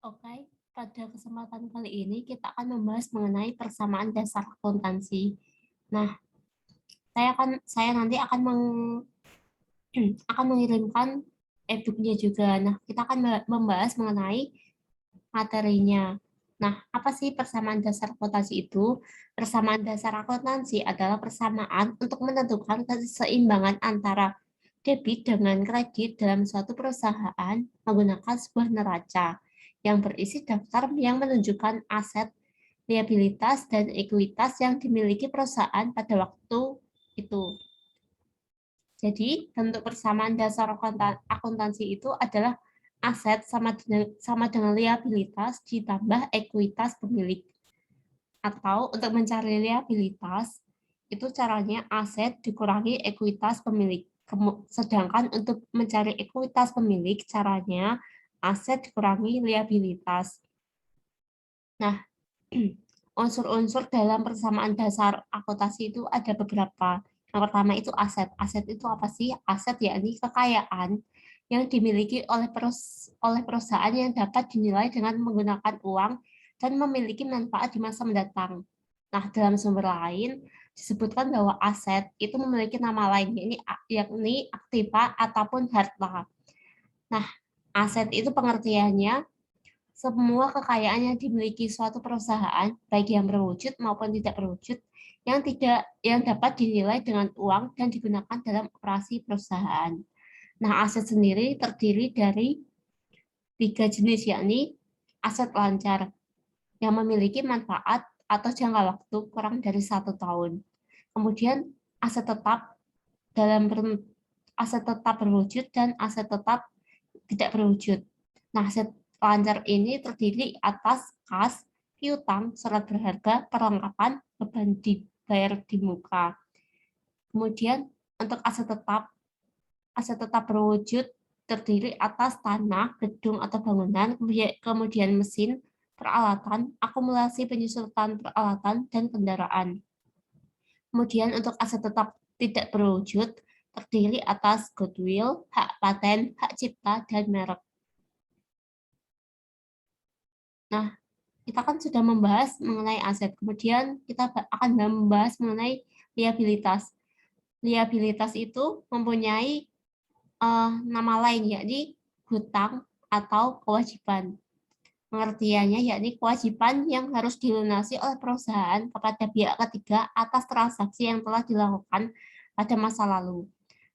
Oke, pada kesempatan kali ini kita akan membahas mengenai persamaan dasar akuntansi. Nah, saya nanti akan akan mengirimkan e-booknya juga. Nah, kita akan membahas mengenai materinya. Nah, apa sih persamaan dasar akuntansi itu? Persamaan dasar akuntansi adalah persamaan untuk menentukan keseimbangan antara debit dengan kredit dalam suatu perusahaan menggunakan sebuah neraca yang berisi daftar yang menunjukkan aset, liabilitas, dan ekuitas yang dimiliki perusahaan pada waktu itu. Jadi, bentuk persamaan dasar akuntansi itu adalah aset sama dengan liabilitas ditambah ekuitas pemilik. Atau untuk mencari liabilitas, itu caranya aset dikurangi ekuitas pemilik. Sedangkan untuk mencari ekuitas pemilik, caranya aset dikurangi liabilitas. Nah, unsur-unsur dalam persamaan dasar akuntansi itu ada beberapa. Yang pertama itu aset. Aset itu apa sih? Aset yakni kekayaan yang dimiliki oleh perusahaan yang dapat dinilai dengan menggunakan uang dan memiliki manfaat di masa mendatang. Nah, dalam sumber lain disebutkan bahwa aset itu memiliki nama lain, yakni aktiva ataupun harta. Nah, aset itu pengertiannya semua kekayaan yang dimiliki suatu perusahaan, baik yang berwujud maupun tidak berwujud, yang dapat dinilai dengan uang dan digunakan dalam operasi perusahaan. Nah, aset sendiri terdiri dari 3 jenis, yakni aset lancar yang memiliki manfaat atau jangka waktu kurang dari 1 tahun. Kemudian aset tetap dalam aset tetap berwujud dan aset tetap tidak berwujud. Nah, aset lancar ini terdiri atas kas, piutang, surat berharga, perlengkapan, beban dibayar di muka. Kemudian untuk aset tetap berwujud terdiri atas tanah, gedung atau bangunan, kemudian mesin, peralatan, akumulasi penyusutan peralatan, dan kendaraan. Kemudian untuk aset tetap tidak berwujud terdiri atas goodwill, hak paten, hak cipta, dan merek. Nah, kita kan sudah membahas mengenai aset. Kemudian kita akan membahas mengenai liabilitas. Liabilitas itu mempunyai nama lain, yakni hutang atau kewajiban. Pengertiannya yakni kewajiban yang harus dilunasi oleh perusahaan kepada pihak ketiga atas transaksi yang telah dilakukan pada masa lalu.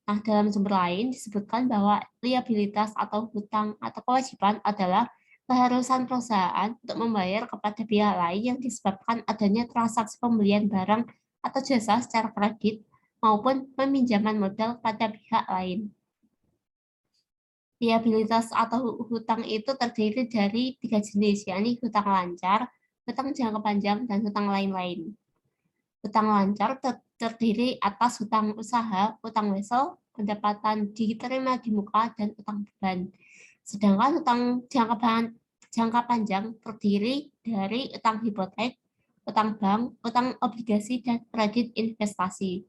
Nah, dalam sumber lain disebutkan bahwa liabilitas atau hutang atau kewajiban adalah keharusan perusahaan untuk membayar kepada pihak lain yang disebabkan adanya transaksi pembelian barang atau jasa secara kredit maupun peminjaman modal pada pihak lain. Liabilitas atau hutang itu terdiri dari 3 jenis, yakni hutang lancar, hutang jangka panjang, dan hutang lain-lain. Hutang lancar terdiri atas hutang usaha, hutang wesel, pendapatan diterima di muka, dan hutang beban. Sedangkan hutang jangka panjang terdiri dari hutang hipotek, hutang bank, hutang obligasi, dan kredit investasi.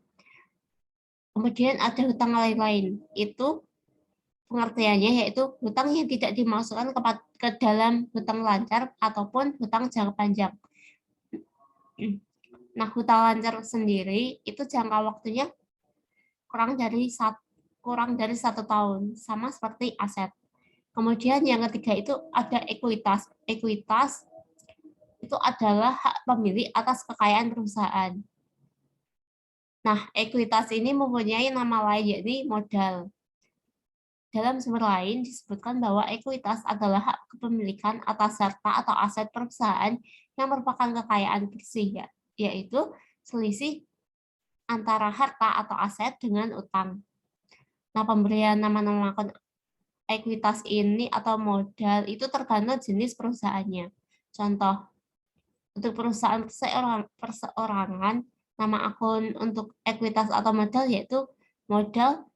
Kemudian ada hutang lain-lain, itu pengertiannya yaitu hutang yang tidak dimasukkan ke dalam hutang lancar ataupun hutang jangka panjang. Nah, hutang lancar sendiri itu jangka waktunya kurang dari 1 tahun, sama seperti aset. Kemudian yang ketiga itu ada ekuitas. Ekuitas itu adalah hak pemilik atas kekayaan perusahaan. Nah, ekuitas ini mempunyai nama lain, yakni modal. Dalam sumber lain disebutkan bahwa ekuitas adalah hak kepemilikan atas harta atau aset perusahaan yang merupakan kekayaan bersih, yaitu selisih antara harta atau aset dengan utang. Nah, pemberian nama-nama ekuitas ini atau modal itu tergantung jenis perusahaannya. Contoh, untuk perusahaan perseorangan, nama akun untuk ekuitas atau modal yaitu modal,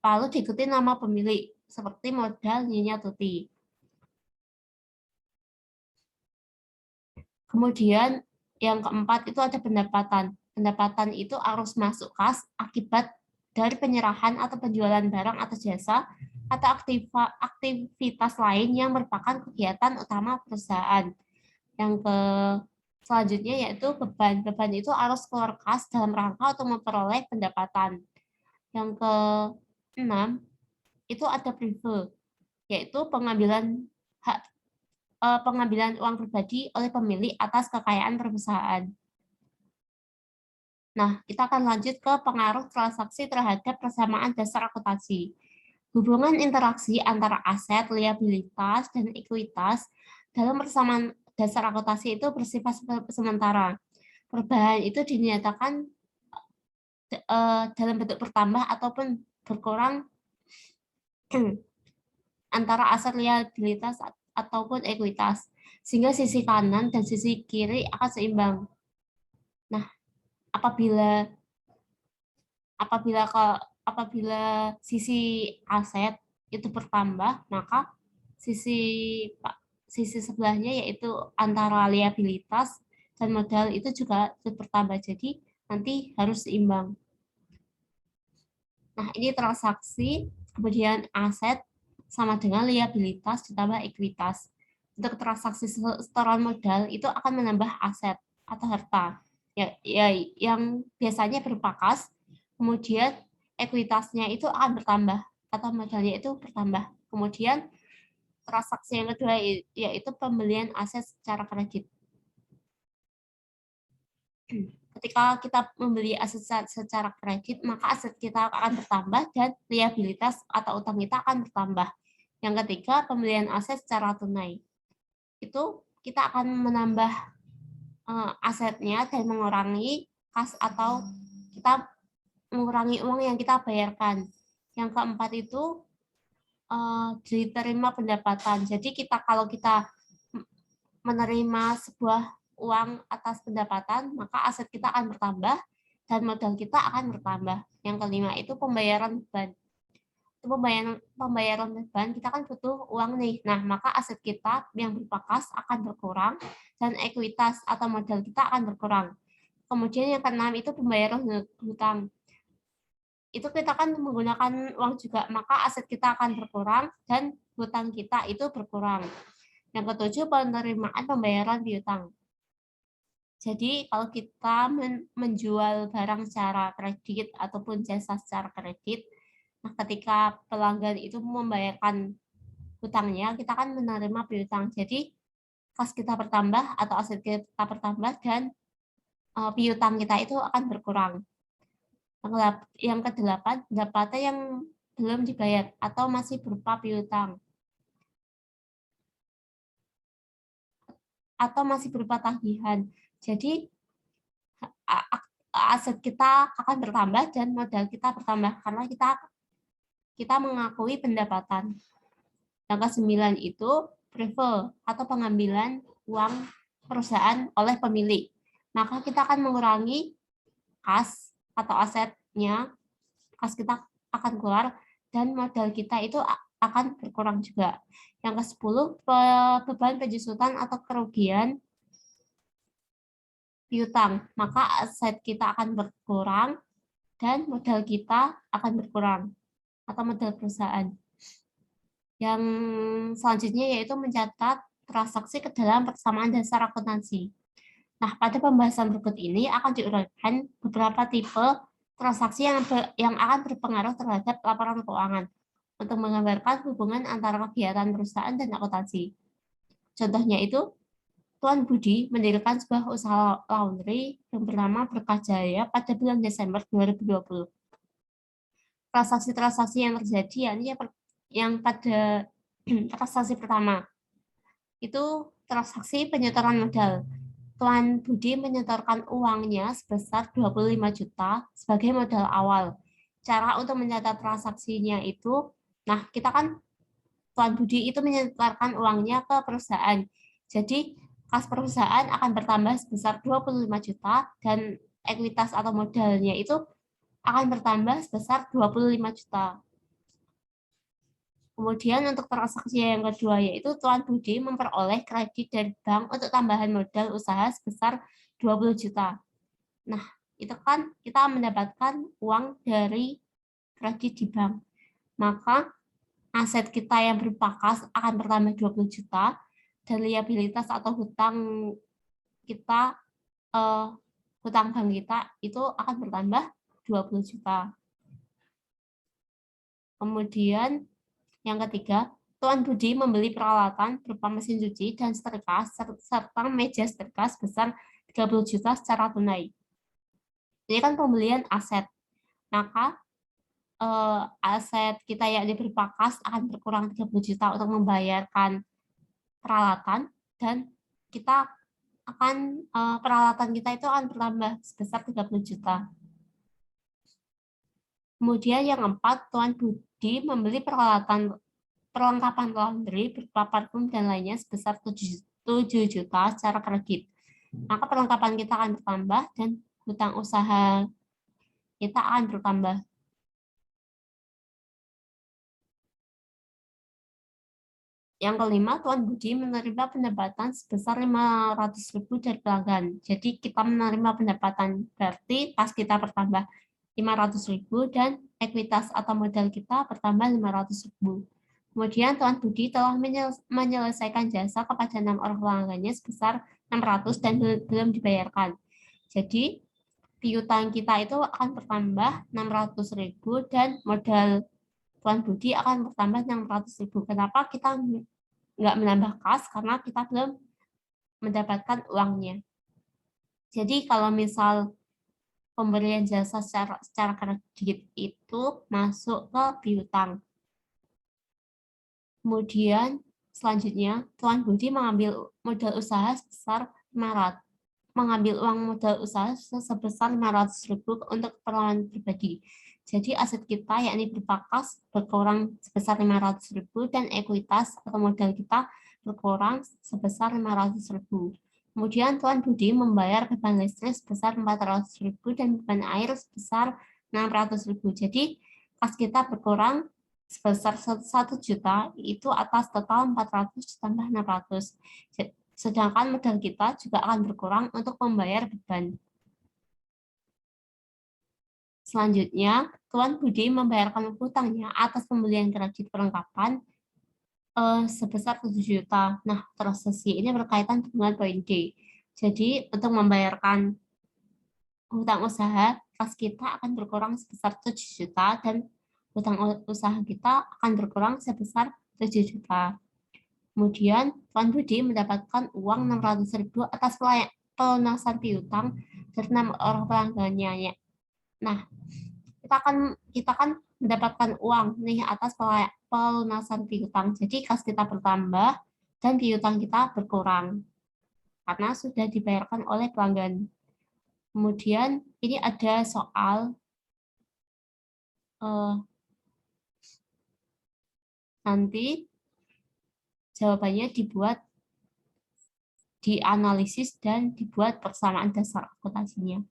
lalu diikuti nama pemilik, seperti modal Nyonya Tuti. Kemudian yang keempat itu ada pendapatan. Pendapatan itu arus masuk kas akibat dari penyerahan atau penjualan barang atau jasa atau aktivitas lain yang merupakan kegiatan utama perusahaan. Yang selanjutnya yaitu beban. Beban itu harus keluar kas dalam rangka untuk memperoleh pendapatan. Yang keenam itu ada privilege, yaitu pengambilan uang pribadi oleh pemilik atas kekayaan perusahaan. Nah, kita akan lanjut ke pengaruh transaksi terhadap persamaan dasar akuntansi. Hubungan interaksi antara aset, liabilitas, dan ekuitas dalam persamaan dasar akuntansi itu bersifat sementara. Perubahan itu dinyatakan dalam bentuk bertambah ataupun berkurang antara aset, liabilitas, ataupun ekuitas, sehingga sisi kanan dan sisi kiri akan seimbang. Nah, apabila sisi aset itu bertambah, maka sisi sebelahnya yaitu antara liabilitas dan modal itu juga bertambah. Jadi nanti harus seimbang. Nah, ini transaksi, kemudian aset sama dengan liabilitas ditambah ekuitas. Untuk transaksi setoran modal itu akan menambah aset atau harta yang biasanya berupa kas, kemudian ekuitasnya itu akan bertambah atau modalnya itu bertambah. Kemudian transaksi yang kedua yaitu pembelian aset secara kredit. Ketika kita membeli aset secara kredit, maka aset kita akan bertambah dan liabilitas atau utang kita akan bertambah. Yang ketiga, pembelian aset secara tunai. Itu kita akan menambah asetnya dan mengurangi kas atau kita mengurangi uang yang kita bayarkan. Yang keempat itu diterima pendapatan. Jadi kalau kita menerima sebuah uang atas pendapatan, maka aset kita akan bertambah dan modal kita akan bertambah. Yang kelima itu pembayaran beban. Itu pembayaran beban, kita kan butuh uang nih. Nah, maka aset kita yang berupa kas akan berkurang dan ekuitas atau modal kita akan berkurang. Kemudian yang keenam itu pembayaran hutang. Itu kita kan menggunakan uang juga, maka aset kita akan berkurang dan hutang kita itu berkurang. Yang ketujuh, penerimaan pembayaran piutang. Jadi kalau kita menjual barang secara kredit ataupun jasa secara kredit, nah ketika pelanggan itu membayarkan hutangnya, kita kan menerima piutang. Jadi kas kita bertambah atau aset kita bertambah dan piutang kita itu akan berkurang. Yang kedelapan, pendapatan yang belum dibayar atau masih berupa piutang atau masih berupa tagihan. Jadi aset kita akan bertambah dan modal kita bertambah karena kita mengakui pendapatan. Yang ke-9 itu privilege atau pengambilan uang perusahaan oleh pemilik. Maka kita akan mengurangi kas atau asetnya, kas kita akan keluar dan modal kita itu akan berkurang juga. Yang ke-10 beban penjusutan atau kerugian piutang, maka aset kita akan berkurang dan modal kita akan berkurang atau modal perusahaan. Yang selanjutnya yaitu mencatat transaksi ke dalam persamaan dasar akuntansi. Nah, pada pembahasan berikut ini akan diuraikan beberapa tipe transaksi yang akan berpengaruh terhadap laporan keuangan untuk menggambarkan hubungan antara kegiatan perusahaan dan akuntansi. Contohnya itu, Tuan Budi mendirikan sebuah usaha laundry yang bernama Berkah Jaya pada bulan Desember 2020. Transaksi-transaksi yang terjadi yang pada transaksi pertama itu transaksi penyetoran modal. Tuan Budi menyetorkan uangnya sebesar 25 juta sebagai modal awal. Cara untuk mencatat transaksinya itu, nah kita kan Tuan Budi itu menyetorkan uangnya ke perusahaan. Jadi kas perusahaan akan bertambah sebesar 25 juta dan ekuitas atau modalnya itu akan bertambah sebesar 25 juta. Kemudian untuk transaksi yang kedua yaitu Tuan Budi memperoleh kredit dari bank untuk tambahan modal usaha sebesar 20 juta. Nah, itu kan kita mendapatkan uang dari kredit di bank. Maka aset kita yang berupa kas akan bertambah 20 juta dan liabilitas atau hutang kita hutang bank kita itu akan bertambah 20 juta. Kemudian yang ketiga, Tuan Budi membeli peralatan berupa mesin cuci dan setrika serta meja setrika sebesar 30 juta secara tunai. Ini kan pembelian aset. Maka aset kita yang berupa kas akan berkurang 30 juta untuk membayarkan peralatan dan kita akan peralatan kita itu akan bertambah sebesar 30 juta. Kemudian yang keempat, Tuan Budi membeli perlengkapan laundry berupa parfum dan lainnya sebesar 7 juta secara kredit. Maka perlengkapan kita akan bertambah dan hutang usaha kita akan bertambah. Yang kelima, Tuan Budi menerima pendapatan sebesar 500.000 dari pelanggan. Jadi kita menerima pendapatan, berarti pas kita bertambah 500.000 dan ekuitas atau modal kita bertambah 500.000. Kemudian Tuan Budi telah menyelesaikan jasa kepada 6 orang pelanggannya sebesar 600 dan belum dibayarkan. Jadi piutang kita itu akan bertambah 600.000 dan modal Tuan Budi akan bertambah 600.000. Kenapa kita nggak menambah kas? Karena kita belum mendapatkan uangnya. Jadi kalau misal pemberian jasa secara kredit itu masuk ke piutang. Kemudian selanjutnya Tuan Budi mengambil modal usaha sebesar 500. Mengambil uang modal usaha sebesar 500.000 untuk keperluan pribadi. Jadi aset kita yakni berupa kas berkurang sebesar 500.000 dan ekuitas atau modal kita berkurang sebesar 500.000. Kemudian Tuan Budi membayar beban listrik sebesar 400.000 dan beban air sebesar 600.000. Jadi kas kita berkurang sebesar 1 juta itu atas total 400 tambah 600. Sedangkan modal kita juga akan berkurang untuk membayar beban. Selanjutnya, Tuan Budi membayarkan hutangnya atas pembelian kredit perlengkapan sebesar 7 juta. Nah, prosesi ini berkaitan dengan poin D. Jadi, untuk membayarkan hutang usaha, kas kita akan berkurang sebesar 7 juta dan hutang usaha kita akan berkurang sebesar 7 juta. Kemudian, Tuan Budi mendapatkan uang 600.000 atas pelunasan piutang dari 6 orang pelanggannya. Nah, kita kan mendapatkan uang nih atas pelunasan piutang. Jadi kas kita bertambah dan piutang kita berkurang karena sudah dibayarkan oleh pelanggan. Kemudian ini ada soal nanti jawabannya dianalisis dan dibuat persamaan dasar akuntansinya.